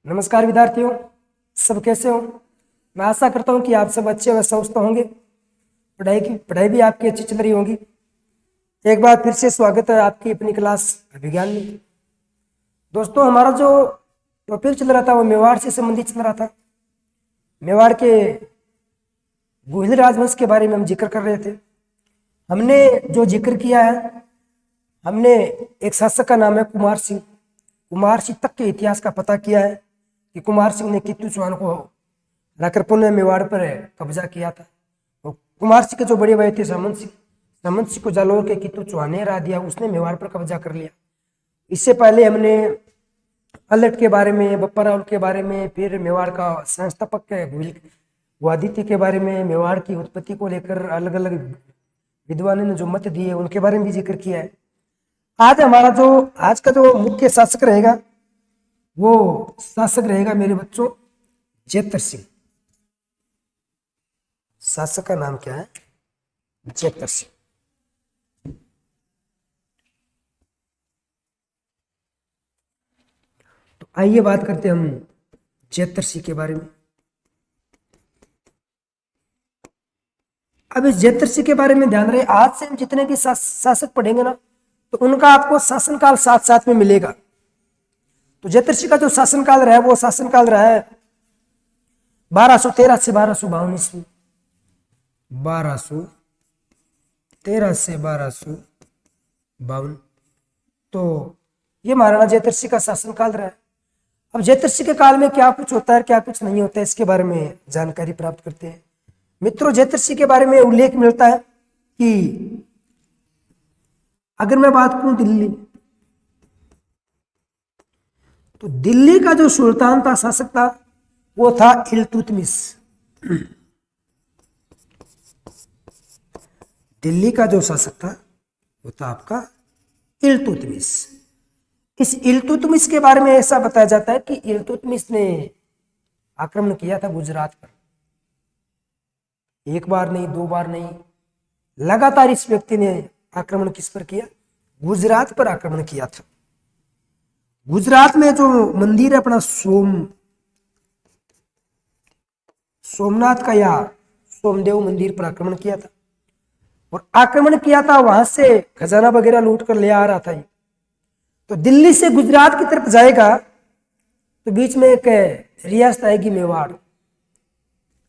नमस्कार विद्यार्थियों, सब कैसे हो। मैं आशा करता हूं कि आप सब अच्छे व स्वस्थ होंगे। पढ़ाई भी आपकी अच्छी चल रही होगी। एक बार फिर से स्वागत है आपकी अपनी क्लास विज्ञान में। दोस्तों, हमारा जो टॉपिक चल रहा था वो मेवाड़ से संबंधित चल रहा था। मेवाड़ के गोहिल राजवंश के बारे में हम जिक्र कर रहे थे। हमने जो जिक्र किया है, हमने एक शासक का नाम है कुमार सिंह। कुमार सिंह तक के इतिहास का पता किया है कि कुमार सिंह ने कित्तू चौहान को हराकर पुनः मेवाड़ पर कब्जा किया था। और कुमार सिंह के जो बड़े भाई थे सामंत सिंह को जालोर के कित्तू चौहान ने हरा दिया, उसने मेवाड़ पर कब्जा कर लिया। इससे पहले हमने अल्लट के बारे में, बप्पा रावल के बारे में, फिर मेवाड़ का संस्थापक आदित्य के बारे में, मेवाड़ की उत्पत्ति को लेकर अलग अलग विद्वानों ने जो मत दिए उनके बारे में भी जिक्र किया है। आज का जो मुख्य शासक रहेगा वो शासक रहेगा मेरे बच्चों जेतर सिंह। शासक का नाम क्या है? जेतर सिंह। तो आइए बात करते हैं हम जेतर सिंह के बारे में। अब इस जेतर सिंह के बारे में ध्यान रहे, आज से हम जितने भी शासक पढ़ेंगे ना, तो उनका आपको शासनकाल साथ साथ में मिलेगा। तो जेतर सिंह का जो शासनकाल रहा है वो शासनकाल रहा है 1213 से 1252 ईस्वी। 1213 से 1252। तो ये महाराणा जेतर सिंह का शासनकाल रहा है। अब जेतर सिंह के काल में क्या कुछ होता है, क्या कुछ नहीं होता है, इसके बारे में जानकारी प्राप्त करते हैं। मित्रों, जेतर सिंह के बारे में उल्लेख मिलता है कि अगर मैं बात करूं दिल्ली, तो दिल्ली का जो सुल्तान था, शासक था, वो था इल्तुतमिश। दिल्ली का जो शासक था वो था आपका इल्तुतमिश। इस इल्तुतमिश के बारे में ऐसा बताया जाता है कि इल्तुतमिश ने आक्रमण किया था गुजरात पर। एक बार नहीं, दो बार नहीं, लगातार इस व्यक्ति ने आक्रमण किस पर किया? गुजरात पर आक्रमण किया था। गुजरात में जो मंदिर है अपना सोमनाथ का या सोमदेव मंदिर पर आक्रमण किया था। और आक्रमण किया था, वहां से खजाना वगैरह लूट कर ले आ रहा था ये। तो दिल्ली से गुजरात की तरफ जाएगा तो बीच में एक रियासत आएगी मेवाड़।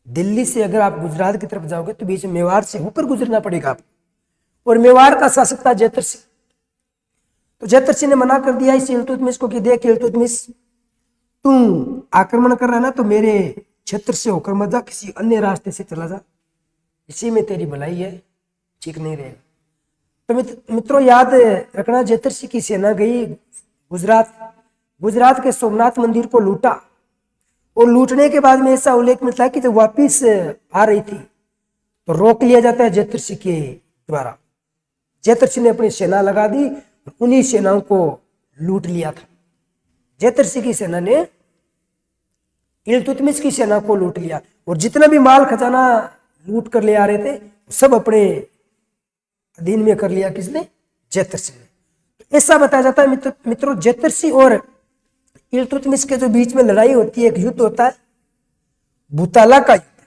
दिल्ली से अगर आप गुजरात की तरफ जाओगे तो बीच में मेवाड़ से होकर गुजरना पड़ेगा आपको। और मेवाड़ का शासक था जेतर सिंह। तो जेतर सिंह ने मना कर दिया इस इल्तुतमिश को कि देख इल्तुतमिश, तू आक्रमण कर रहा है ना, तो मेरे क्षेत्र से होकर मत जा, किसी अन्य रास्ते से चला जा, इसी में तेरी भलाई है, ठीक नहीं रहेगा। तो मित्रों, याद रखना, जेतर सिंह की सेना गई गुजरात के सोमनाथ मंदिर को लूटा। और लूटने के बाद में ऐसा उल्लेख मिलता है कि जब वापिस आ रही थी तो रोक लिया जाता है जेतर सिंह के द्वारा। जेतर सिंह ने अपनी सेना लगा दी, उन्हीं सेनाओं को लूट लिया था। जेतर सिंह की सेना ने इल्तुतमिश की सेना को लूट लिया और जितना भी माल खजाना लूट कर ले आ रहे थे सब अपने अधीन में कर लिया। किसने? जेतर सिंह ने। तो ऐसा बताया जाता है मित्रों, जेतर सिंह और इल्तुतमिश के जो बीच में लड़ाई होती है, एक युद्ध होता है, भूताला का युद्ध।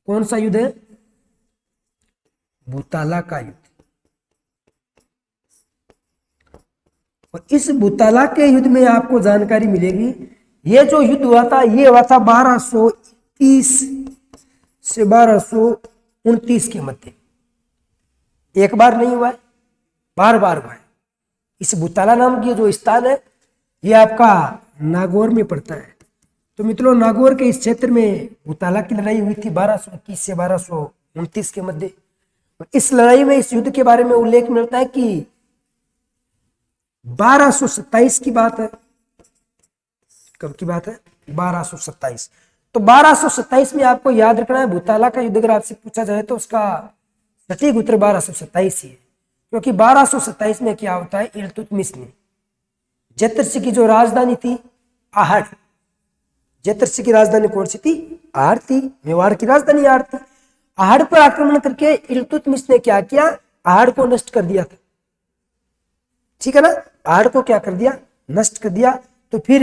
कौन सा युद्ध है? भूताला का युद्ध। और इस भूताला के युद्ध में आपको जानकारी मिलेगी, ये जो युद्ध हुआ था ये हुआ था 1230 से 1229 के मध्य। एक बार नहीं हुआ है, बार बार हुआ है। इस भूताला नाम की जो स्थान है ये आपका नागौर में पड़ता है। तो मित्रों, नागौर के इस क्षेत्र में भूताला की लड़ाई हुई थी 1221 से 1229 के मध्य। इस लड़ाई में, इस युद्ध के बारे में उल्लेख मिलता है कि 1227 की बात है। कब की बात है? 1227। तो 1227 में आपको याद रखना है, भूताला का युद्ध अगर आपसे पूछा जाए तो उसका सटीक उत्तर 1227 ही है। क्योंकि 1227 में क्या होता है, इल्तुतमिश ने जेतर सिंह की जो राजधानी थी आहड़, जेतर सिंह की राजधानी कौन सी थी? आहड़ थी। मेवाड़ की राजधानी आहड़ थी। आहड़ पर आक्रमण करके इल्तुतमिश ने क्या किया? आहड़ को नष्ट कर दिया था। ठीक है ना? आहड़ को क्या कर दिया? नष्ट कर दिया। तो फिर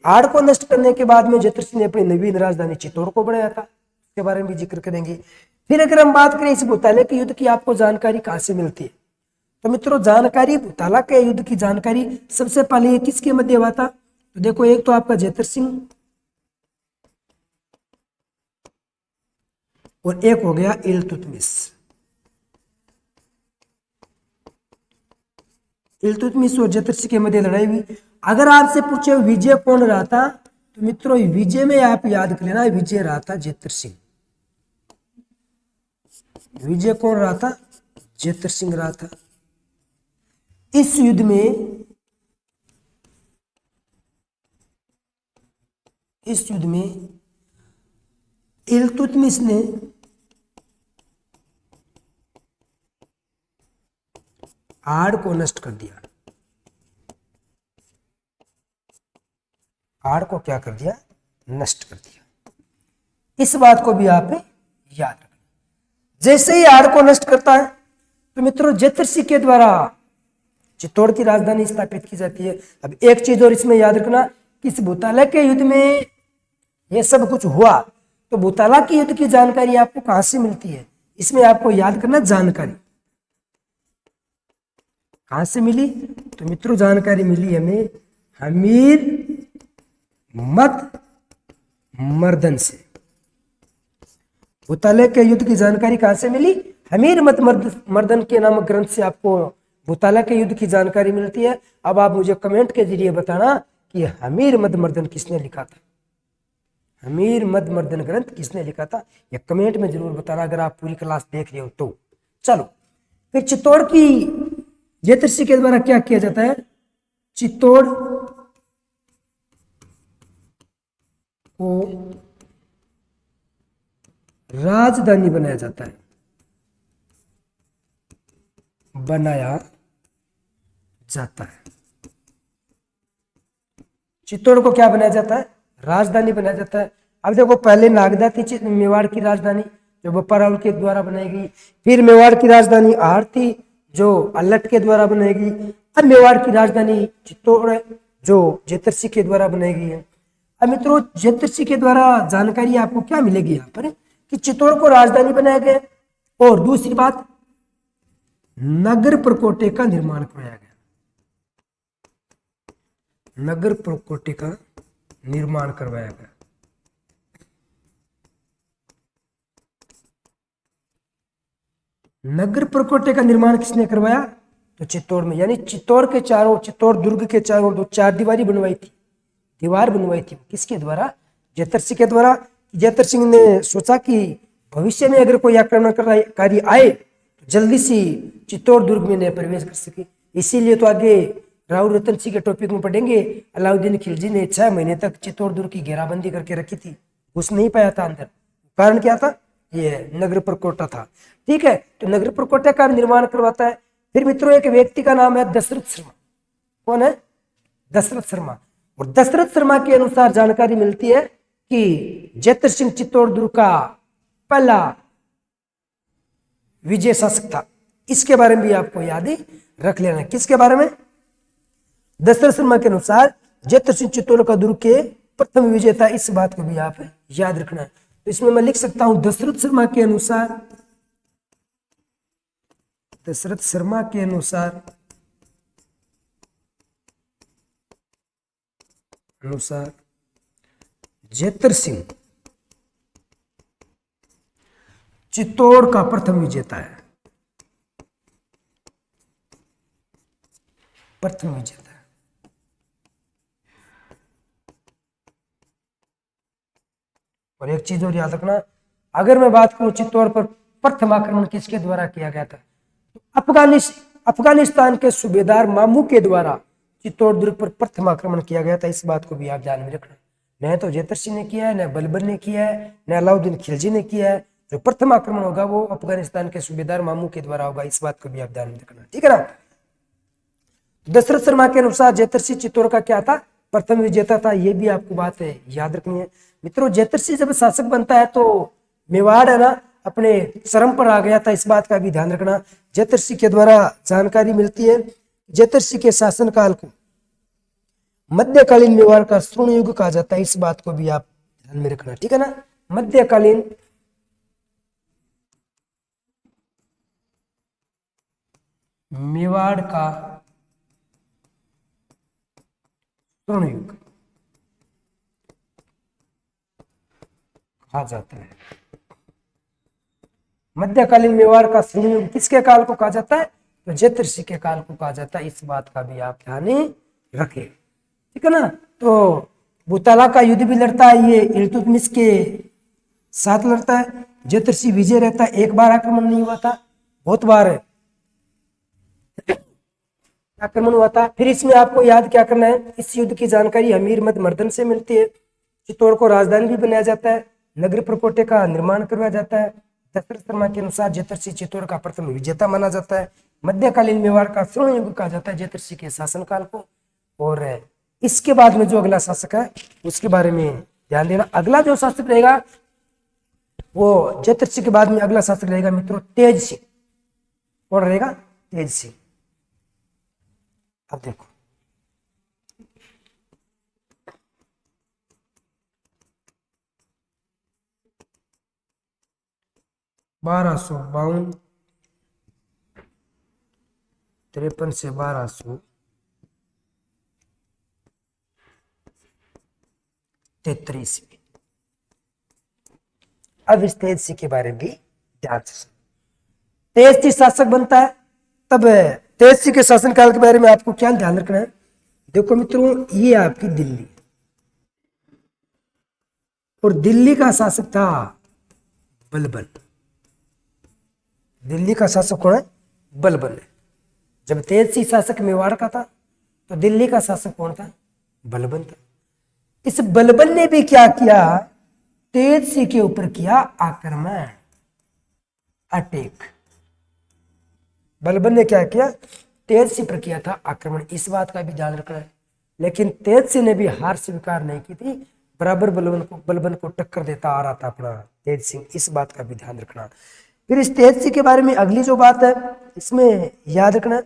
आड़ को नष्ट करने के बाद में जयद्रथ सिंह ने अपनी नवीन राजधानी चित्तौड़ को बनाया था, इसके बारे में भी जिक्र करेंगे। फिर अगर हम बात करें इस भूताला के युद्ध की आपको जानकारी कहां से मिलती है, तो मित्रों जानकारी भूताला के युद्ध की जानकारी सबसे पहले किसके मध्य हुआ था, तो देखो एक तो आपका जयद्रथ सिंह और एक हो गया इल्तुतमिश। इल्तुतमिश और जयद्रथ सिंह के मध्य लड़ाई हुई। अगर आपसे पूछे विजय कौन रहा था, तो मित्रों विजय में आप याद कर लेना विजय रहा था जयद्रथ सिंह। विजय कौन रहा था, जयद्रथ सिंह रहा था। इस युद्ध में इल्तुतमिश ने आड़ को नष्ट कर दिया। आड़ को क्या कर दिया, नष्ट कर दिया। इस बात को भी आप याद रखना। जैसे ही आड़ को नष्ट करता है तो मित्रों जयद्रथ सिंह के द्वारा चित्तौड़ की राजधानी स्थापित की जाती है। अब एक चीज और इसमें याद रखना कि इस भूताला के युद्ध में यह सब कुछ हुआ, तो भूताला के युद्ध की जानकारी आपको कहां से मिलती है, इसमें आपको याद करना जानकारी कहां से मिली, तो मित्रों जानकारी मिली हमें हमीर मत मर्दन से। भूताला के युद्ध की जानकारी कहां से मिली, हमीर मत मर्दन के नामक ग्रंथ से आपको भूताला के युद्ध की जानकारी मिलती है। अब आप मुझे कमेंट के जरिए बताना कि हमीर मत मर्दन किसने लिखा था, हमीर मत मर्दन ग्रंथ किसने लिखा था, यह कमेंट में जरूर बताना अगर आप पूरी क्लास देख रहे हो तो। चलो फिर चित्तौड़ की जयद्रथ सिंह के द्वारा क्या किया जाता है, चित्तौड़ को राजधानी बनाया जाता है, बनाया जाता है। चित्तौड़ को क्या बनाया जाता है, राजधानी बनाया जाता है। अब देखो पहले नागदा थी मेवाड़ की राजधानी जो बप्पा रावल के द्वारा बनाई गई, फिर मेवाड़ की राजधानी आहार थी जो अल्लट के द्वारा बनाई गई, अब मेवाड़ की राजधानी चित्तौड़ है जो जयद्रथ सिंह के द्वारा बनाई गई है। अब मित्रों जयद्रथ सिंह के द्वारा जानकारी आपको क्या मिलेगी यहाँ पर कि चित्तौड़ को राजधानी बनाया गया, और दूसरी बात नगर प्रकोटे का निर्माण कराया गया, नगर प्रकोटे का निर्माण करवाया गया। नगर प्रकोटे का निर्माण किसने करवाया, तो चित्तौड़ में, यानी चित्तौड़ के चारों, चित्तौड़ दुर्ग के चारों दो चार दीवारी बनवाई थी, दीवार बनवाई थी, किसके द्वारा, जयद्रथ सिंह के द्वारा। जयद्रथ सिंह ने सोचा कि भविष्य में अगर कोई आक्रमणकारी आए तो जल्दी से चित्तौड़ दुर्ग में प्रवेश कर सके। इसीलिए तो आगे राव रतन सिंह के टॉपिक में पढ़ेंगे, अलाउद्दीन खिलजी ने 6 महीने तक चित्तौड़ दुर्ग की घेराबंदी करके रखी थी, घुस नहीं पाया था अंदर। कारण क्या था, ये नगर प्रकोटा था। ठीक है, तो नगर प्रकोटा का निर्माण करवाता है। फिर मित्रों एक व्यक्ति का नाम है दशरथ शर्मा। कौन है, दशरथ शर्मा। और दशरथ शर्मा के अनुसार जानकारी मिलती है कि जयद्रथ सिंह चित्तौड़ दुर्ग का पहला विजय शासक था। इसके बारे में भी आपको याद ही रख लेना। किसके बारे में, दशरथ शर्मा के अनुसार जयद्रथ सिंह चित्तौड़ का दुर्ग के प्रथम विजेता, इस बात को भी आप याद रखना है। तो इसमें मैं लिख सकता हूं दशरथ शर्मा के अनुसार, दशरथ शर्मा के अनुसार जयद्रथ सिंह चित्तौड़ का प्रथम विजेता है, प्रथम विजेता है। और एक चीज और याद रखना, अगर मैं बात करूं चित्तौड़ पर प्रथम आक्रमण किसके द्वारा किया गया था, तो अफगानिस्तान के सूबेदार मामू के द्वारा चित्तौड़ दुर्ग पर प्रथम आक्रमण किया गया था। इस बात को भी आप ध्यान में रखना। न तो जयद्रथ सिंह ने किया है, न बलबन ने किया है, न अलाउद्दीन खिलजी ने किया है। जो प्रथम आक्रमण होगा वो अफगानिस्तान के सूबेदार मामू के द्वारा होगा। इस बात को भी आप ध्यान में रखना, ठीक है ना। दशरथ शर्मा के अनुसार जयद्रथ सिंह चित्तौड़ का क्या था, प्रथम विजेता था। ये भी आपको बात है याद रखनी है। मित्रों जयद्रथ सिंह जब शासक बनता है तो मेवाड़ है ना अपने चरम पर आ गया था। इस बात का भी ध्यान रखना। जयद्रथ सिंह के द्वारा जानकारी मिलती है, जयद्रथ सिंह के शासनकाल को मध्यकालीन मेवाड़ का स्वर्ण युग कहा जाता है, इस बात को भी आप ध्यान में रखना, ठीक है ना। मध्यकालीन मेवाड़ का स्वर्ण युग कहा जाता है। मध्यकालीन मेवाड़ का स्वर्ण युग किसके काल को कहा जाता है? तो जयत्र ऋषि के काल को कहा जाता है, इस बात का भी आप ध्यान रखें, ठीक है ना। तो बुताला का युद्ध भी लड़ता है ये इल्तुतमिश के साथ लड़ता है, जयत्र ऋषि विजय रहता है, एक बार आक्रमण नहीं हुआ था, बहुत बार आक्रमण हुआ था। फिर इसमें आपको याद क्या करना है, इस युद्ध की जानकारी अमीर मद मर्दन से मिलती है। चित्तौड़ को राजधानी भी बनाया जाता है, नगर प्रकोटे का निर्माण करवाया जाता है। दशरथ शर्मा के अनुसार जयत्र ऋषि चित्तौड़ का प्रथम विजेता माना जाता है। मध्यकालीन मेवाड़ का स्वर्ण युग कहा जाता है जयत्र ऋषि के शासनकाल को। और इसके बाद में जो अगला शासक है उसके बारे में ध्यान देना। अगला जो शासक रहेगा वो जयत्र ऋषि के बाद में अगला शासक रहेगा मित्रों तेज सिंह। कौन रहेगा? तेज सिंह। अब देखो बारह सौ बावन 53 से 1233 में। अब इस तेज सिंह के बारे में भी ध्यान से, तेज सिंह शासक बनता है। तब तेज सिंह के शासनकाल के बारे में आपको क्या ध्यान रखना है? देखो मित्रों, ये आपकी दिल्ली, और दिल्ली का शासक था बलबन। दिल्ली का शासक कौन है? बलबन है। जब तेज सिंह शासक मेवाड़ का था तो दिल्ली का शासक कौन था? बलबन था। इस बलबन ने भी क्या किया? तेज सिंह के ऊपर किया आक्रमण, अटैक। बलबन ने क्या किया? तेज सिंह पर किया था आक्रमण, इस बात का भी ध्यान रखना है। लेकिन तेज सिंह ने भी हार स्वीकार नहीं की थी, बराबर बलबन को टक्कर देता आ रहा था अपना तेज सिंह, इस बात का भी ध्यान रखना। फिर इस तेज सिंह के बारे में अगली जो बात है इसमें याद रखना,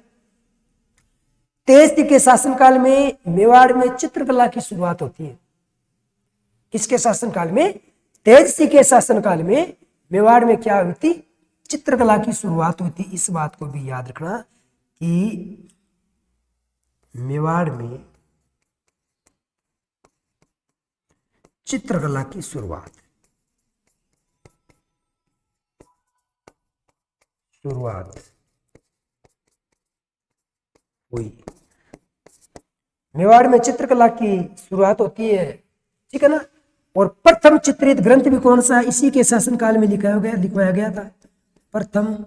तेज सिंह के शासनकाल में मेवाड़ में चित्रकला की शुरुआत होती है। किसके शासनकाल में? तेज सिंह के शासनकाल में मेवाड़ में क्या हुई थी? चित्रकला की शुरुआत हुई थी। इस बात को भी याद रखना कि मेवाड़ में चित्रकला की शुरुआत हुई। मेवाड़ में चित्रकला की शुरुआत होती है, ठीक है ना। और प्रथम चित्रित ग्रंथ भी कौन सा है? इसी के शासनकाल में लिखवाया गया था। प्रथम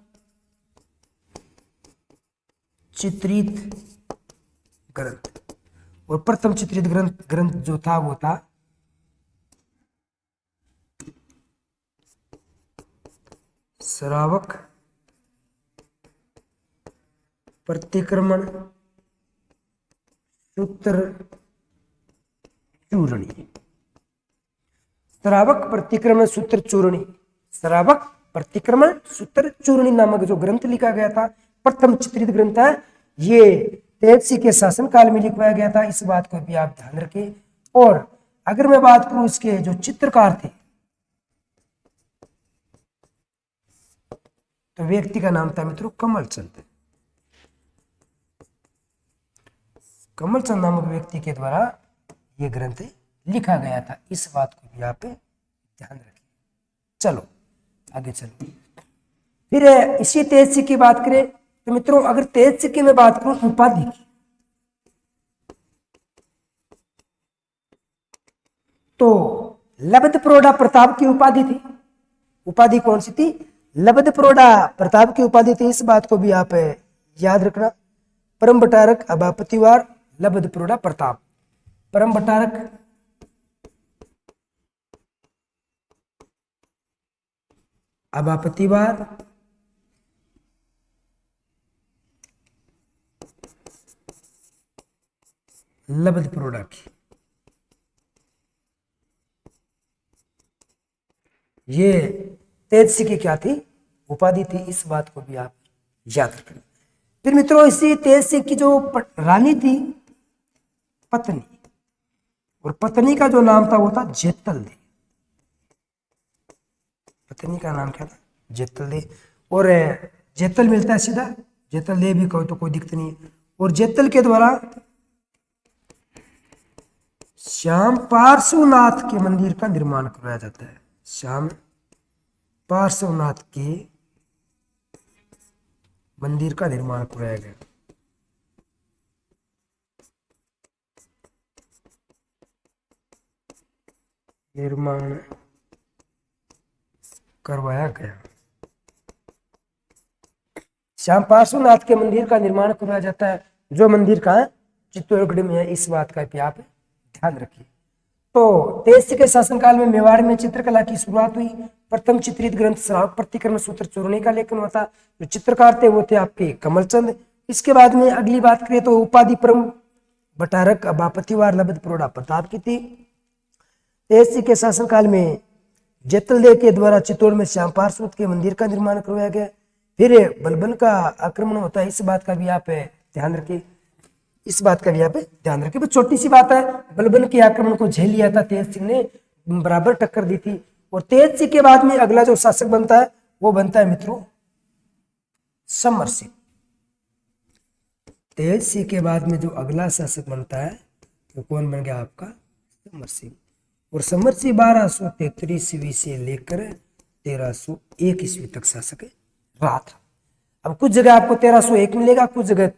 चित्रित ग्रंथ, और प्रथम चित्रित ग्रंथ जो था वो था श्रावक प्रतिक्रमण सूत्र चूरणी। श्रावक प्रतिक्रमण सूत्र चूरणी, श्रावक प्रतिक्रमण सूत्र चूरणी नामक जो ग्रंथ लिखा गया था, प्रथम चित्रित ग्रंथ है, ये तेज सिंह के शासनकाल में लिखवाया गया था। इस बात को भी आप ध्यान रखें। और अगर मैं बात करूं इसके जो चित्रकार थे तो व्यक्ति का नाम था मित्रों कमलचंद। कमलचंद नामक व्यक्ति के द्वारा यह ग्रंथ लिखा गया था, इस बात को भी आप ध्यान रखें। चलो आगे चलो। फिर इसी तेज सिंह की बात करें तो मित्रों, अगर तेज सिंह की मैं बात करूं उपाधि की, तो लब्धप्रोढ़ा प्रताप की उपाधि थी। उपाधि कौन सी थी? लब्धप्रोढ़ा प्रताप की उपाधि थी, इस बात को भी आप याद रखना। परम बटारक अभापतिवार लब्धप्रोढ़ा प्रताप। परम बटारक अभापतिवार लब्धप्रोढ़ा की, ये तेज सिंह की क्या थी? उपाधि थी, इस बात को भी आप याद रखना। फिर मित्रों, इसी तेज सिंह की जो रानी थी पत्नी, और पत्नी का जो नाम था वो था जेतल दे। पत्नी का नाम क्या था? जेतल दे। और जेतल मिलता है सीधा, जेतल दे भी कहो तो कोई दिक्कत नहीं है। और जेतल के द्वारा श्याम पार्श्वनाथ के मंदिर का निर्माण करवाया जाता है। श्याम पार्श्वनाथ के मंदिर का निर्माण करवाया गया। निर्माण करवाया गया। श्याम पार्श्वनाथ के मंदिर का निर्माण करवाया जाता है, जो मंदिर का है चित्तौड़गढ़ में है। इस बात का भी आप ध्यान रखिए। तो तेज सिंह के शासनकाल में मेवाड़ में चित्रकला की शुरुआत हुई। प्रथम चित्रित ग्रंथ श्रावक प्रतिक्रमण सूत्र चूर्ण का लेखन हुआ था। जो चित्रकार थे वो थे आपके कमलचंद। इसके बाद में अगली बात करें तो उपाधि परम बटारक अबापतिवार लबद प्रोड़ा प्रताप की थी। तेज सिंह के शासनकाल में जेतलदेव के द्वारा चित्तौड़ में श्याम पार्श्वनाथ के मंदिर का निर्माण करवाया गया। फिर बलबन का आक्रमण होता है, इस बात का भी आप ध्यान रखिए। इस बात का भी आप ध्यान रखिए। छोटी सी बात है, बलबन के आक्रमण को झेल लिया था तेज सिंह ने, बराबर टक्कर दी थी। और तेज सिंह के बाद में अगला जो शासक बनता है वो बनता है मित्रों समर सिंह। तेज सिंह के बाद में जो अगला शासक बनता है वो कौन बन गया? आपका समर सिंह। और समर सिंह 1233 ईस्वी से लेकर 1301 ईस्वी तक शासक रहा था। अब कुछ जगह आपको 1301 मिलेगा, कुछ जगह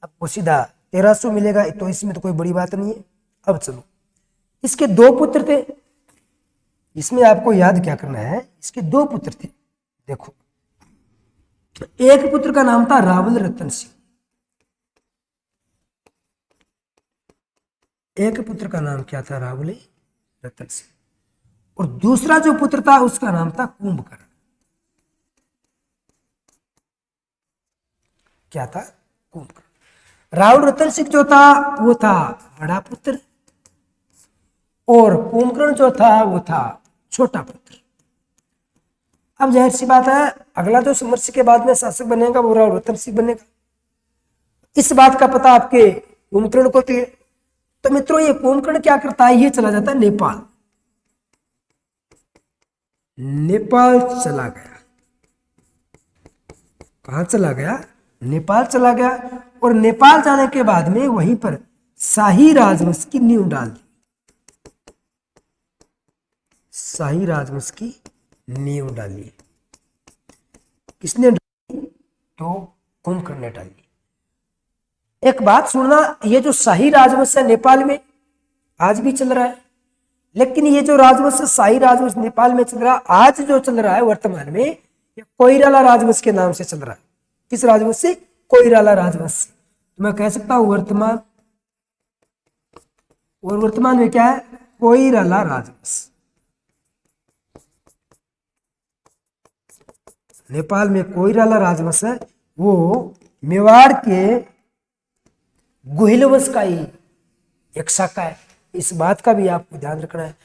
आपको सीधा 1300 मिलेगा, तो इसमें तो कोई बड़ी बात नहीं है। अब चलो, इसके दो पुत्र थे। इसमें आपको याद क्या करना है, इसके दो पुत्र थे। देखो, एक पुत्र का नाम था रावल रतन सिंह। एक पुत्र का नाम क्या था? रावल रतन सिंह। और दूसरा जो पुत्र था उसका नाम था कुंभकर्ण। क्या था? कुंभकर्ण। रावल रतन सिंह जो था वो था बड़ा पुत्र, और कुंभकर्ण जो था वो था छोटा पुत्र। अब जाहिर सी बात है, अगला जो समर सिंह के बाद में शासक बनेगा वो रावल रतन सिंह बनेगा। इस बात का पता आपके कुंभकर्ण को थी। तो मित्रों, ये कुंभकर्ण क्या करता है? ये चला जाता है नेपाल। नेपाल चला गया। कहां चला गया? नेपाल चला गया। और नेपाल जाने के बाद में वहीं पर शाही राजवंश की नींव डाल दी। शाही राजवंश की नींव डाली। किसने डाली? तो कुंभकर्ण ने डाली। एक बात सुनना, ये जो शाही राजवंश है नेपाल में आज भी चल रहा है, लेकिन ये जो राजवंश शाही राजवंश नेपाल में चल रहा है, आज जो चल रहा है वर्तमान में, ये कोइराला राजवंश के नाम से चल रहा है। किस राजवंश से? कोइराला राजवंश से। तो मैं कह सकता हूं वर्तमान, और वर्तमान में क्या है? कोइराला राजवंश। नेपाल में कोइराला राजवंश है, वो मेवाड़ के गुहिल वंश का ही एक शाखा है। इस बात का भी आपको ध्यान रखना है।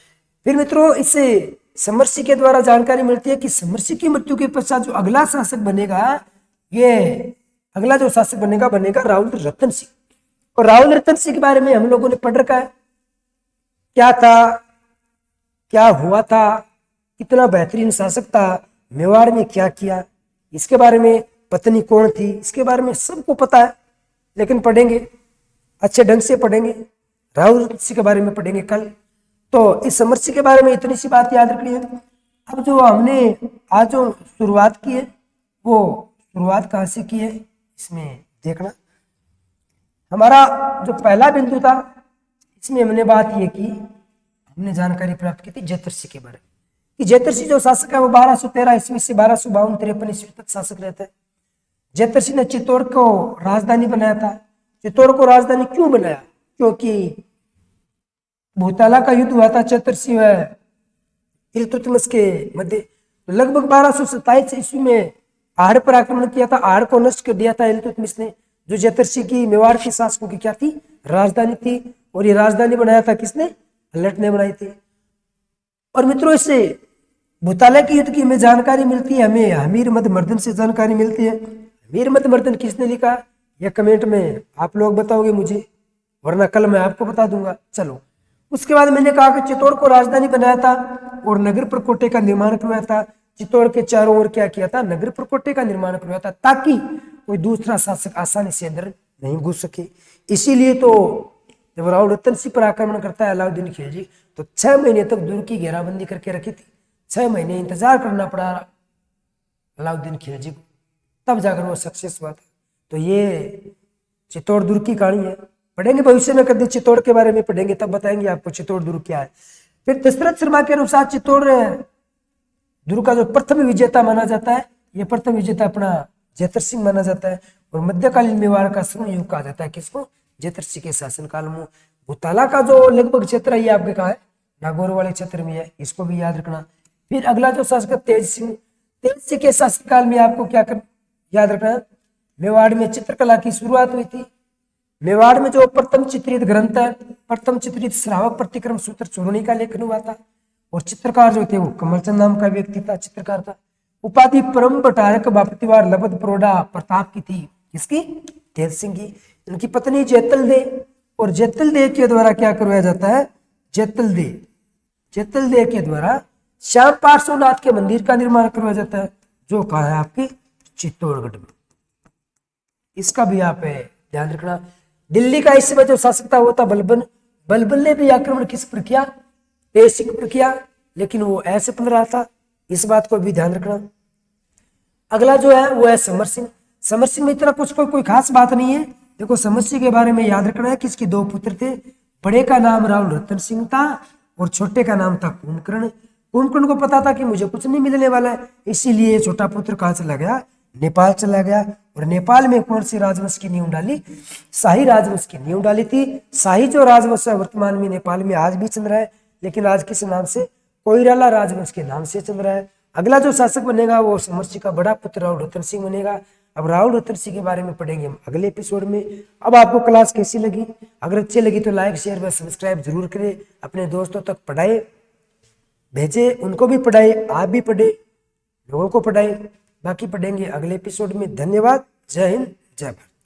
फिर मित्रों, इससे समर सिंह के द्वारा जानकारी मिलती है कि समर सिंह की मृत्यु के पश्चात जो अगला शासक बनेगा, ये अगला जो शासक बनेगा रावल रतन सिंह। और रावल रतन सिंह के बारे में हम लोगों ने पढ़ रखा है, क्या था, क्या हुआ था, कितना बेहतरीन शासक था, मेवाड़ में क्या किया, इसके बारे में पत्नी कौन थी, इसके बारे में सबको पता है। लेकिन पढ़ेंगे, अच्छे ढंग से पढ़ेंगे। रावल रतन सिंह के बारे में पढ़ेंगे कल। तो इस समर सिंह के बारे में इतनी सी बात याद रखनी है। अब जो हमने आज जो शुरुआत की है, वो शुरुआत कहाँ से की है इसमें देखना। हमारा जो पहला बिंदु था, इसमें हमने बात ये की, हमने जानकारी प्राप्त की थी जयतरसी के बारे में, कि जयतरसी जो शासक है वो 1213 ईस्वी से 1252-53 ईस्वी तक शासक रहता है। जयतरसी ने चित्तौड़ को राजधानी बनाया था। चित्तौड़ को राजधानी क्यों बनाया? क्योंकि भूताला का युद्ध हुआ था जयतरसी व इल्तुतमिश के मध्य। लगभग 1227 ईस्वी में आहड़ पर आक्रमण किया था। आहड़ को नष्ट कर दिया था इल्तुतमिश ने, जो जयतरसी की मेवाड़ के शासकों की क्या थी? राजधानी थी। और ये राजधानी बनाया था किसने? हल्लट ने बनाई थी। और मित्रों, इससे भूताला के युद्ध की हमें जानकारी मिलती है, हमें हमीर मद मर्दन से जानकारी मिलती है। हमीर मद मर्दन किसने लिखा? यह कमेंट में आप लोग बताओगे मुझे, वरना कल मैं आपको बता दूंगा। चलो, उसके बाद मैंने कहा कि चित्तौड़ को राजधानी बनाया था और नगर प्रकोटे का निर्माण करवाया था। चित्तौड़ के चारों ओर क्या किया था, नगर प्रकोटे का निर्माण करवाया था, ताकि कोई दूसरा शासक आसानी से अंदर नहीं घुस सके। इसीलिए तो जब राव रतन सिंह पर आक्रमण करता है अलाउद्दीन खिलजी, तो 6 महीने तक दूर की घेराबंदी करके रखी थी। 6 महीने इंतजार करना पड़ा अलाउद्दीन खिलजी को, तब जाकर वो सक्सेस हुआ था। तो ये चित्तौड़ दुर्ग की कहानी है। पढ़ेंगे भविष्य में, कभी चित्तौड़ के बारे में पढ़ेंगे तब बताएंगे आपको चित्तौड़ दुर्ग क्या है। फिर दशरथ शर्मा के अनुसार चित्तौड़ दुर्ग का जो प्रथम विजेता माना जाता है, ये प्रथम विजेता अपना जैतर सिंह माना जाता है। और मध्यकालीन मेवाड़ का स्वर्ण युग कहा जाता है किसको, जैतर सिंह के शासनकाल में। भूताला का जो लगभग क्षेत्र है ये आपके कहा है, नागौर वाले क्षेत्र में है, इसको भी याद रखना। फिर अगला जो शासक तेज सिंह, तेज सिंह के शासनकाल में आपको क्या कर याद रखना है, मेवाड़ में चित्रकला की शुरुआत हुई थी। मेवाड़ में जो प्रथम चित्रित ग्रंथ है, प्रथम चित्रित श्रावक प्रतिक्रम सूत्र चूर्णी का लेखन हुआ था। और चित्रकार जो थे वो कमलचंद नाम का व्यक्ति था, चित्रकार था। उपाधि परम बटारक बापतिवार लबद प्रोडा प्रताप की थी, किसकी, तेज सिंह की। इनकी पत्नी जैतल दे, और जैतल दे के द्वारा क्या करवाया जाता है, जैतल दे के द्वारा श्याम पार्श्वनाथ के मंदिर का निर्माण करवाया जाता है, जो कहा है आपकी चित्तौड़गढ़ में। इसका भी आप ध्यान रखना। दिल्ली का इस समय जो शासक था वो था बलबन। बलबन ने भी आक्रमण किस पर किया, तेज सिंह पर किया, लेकिन वो ऐसे पल रहा था, इस बात को भी ध्यान रखना। अगला जो है वो है समर सिंह। समर सिंह में इतना कुछ कोई खास बात नहीं है। देखो समर सिंह के बारे में याद रखना है कि इसके 2 पुत्र थे। बड़े का नाम राव रतन सिंह था और छोटे का नाम था कुंभकर्ण। कुंभकर्ण को पता था कि मुझे कुछ नहीं मिलने वाला है, इसीलिए छोटा पुत्र कहाँ चला गया, नेपाल चला गया। और नेपाल में कौन सी राजवंश की नींव डाली, शाही राजवंश की नींव डाली थी। शाही जो राजवंश है वर्तमान में नेपाल में आज भी चल रहा है, लेकिन आज किस नाम से, कोइराला राजवंश के नाम से चल रहा है। अगला जो शासक बनेगा वो समर सिंह का बड़ा पुत्र राव रतन सिंह बनेगा। अब राव रतन सिंह के बारे में पढ़ेंगे हम अगले एपिसोड में। अब आपको क्लास कैसी लगी, अगर अच्छी लगी तो लाइक शेयर व सब्सक्राइब जरूर करें, अपने दोस्तों तक पढ़ाए भेजे, उनको भी पढ़ाए, आप भी पढ़े, लोगों को पढ़ाए। बाकी पढ़ेंगे अगले एपिसोड में। धन्यवाद। जय हिंद, जय भारत।